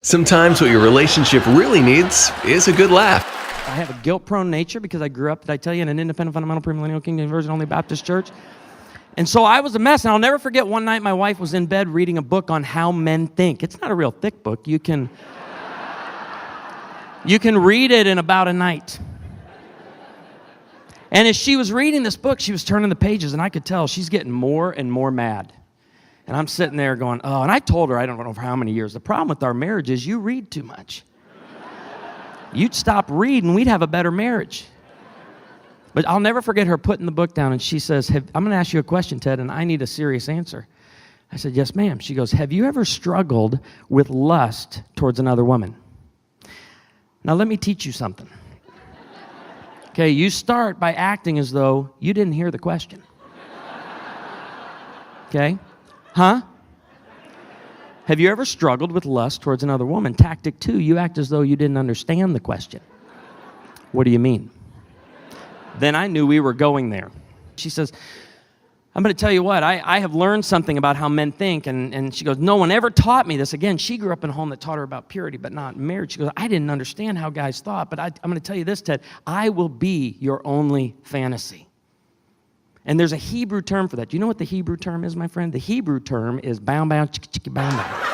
Sometimes what your relationship really needs is a good laugh. I have a guilt-prone nature because I grew up, did I tell you, in an independent, fundamental, premillennial, Kingdom Version only Baptist church. And so I was a mess, and I'll never forget one night my wife was in bed reading a book on how men think. It's not a real thick book. You can read it in about a night. And as she was reading this book, she was turning the pages, and I could tell she's getting more and more mad. And I'm sitting there going, oh, and I told her, I don't know for how many years, the problem with our marriage is you read too much. You'd stop reading, we'd have a better marriage. But I'll never forget her putting the book down, and she says, I'm going to ask you a question, Ted, and I need a serious answer. I said, yes, ma'am. She goes, have you ever struggled with lust towards another woman? Now, let me teach you something. Okay, you start by acting as though you didn't hear the question. Okay? Huh? Have you ever struggled with lust towards another woman? Tactic 2, you act as though you didn't understand the question. What do you mean? Then I knew we were going there. She says, I'm going to tell you what, I have learned something about how men think, and she goes, no one ever taught me this. Again, she grew up in a home that taught her about purity, but not marriage. She goes, I didn't understand how guys thought, but I'm going to tell you this, Ted, I will be your only fantasy. And there's a Hebrew term for that. Do you know what the Hebrew term is, my friend? The Hebrew term is bound, bound, chicka, chicka, bound, bound.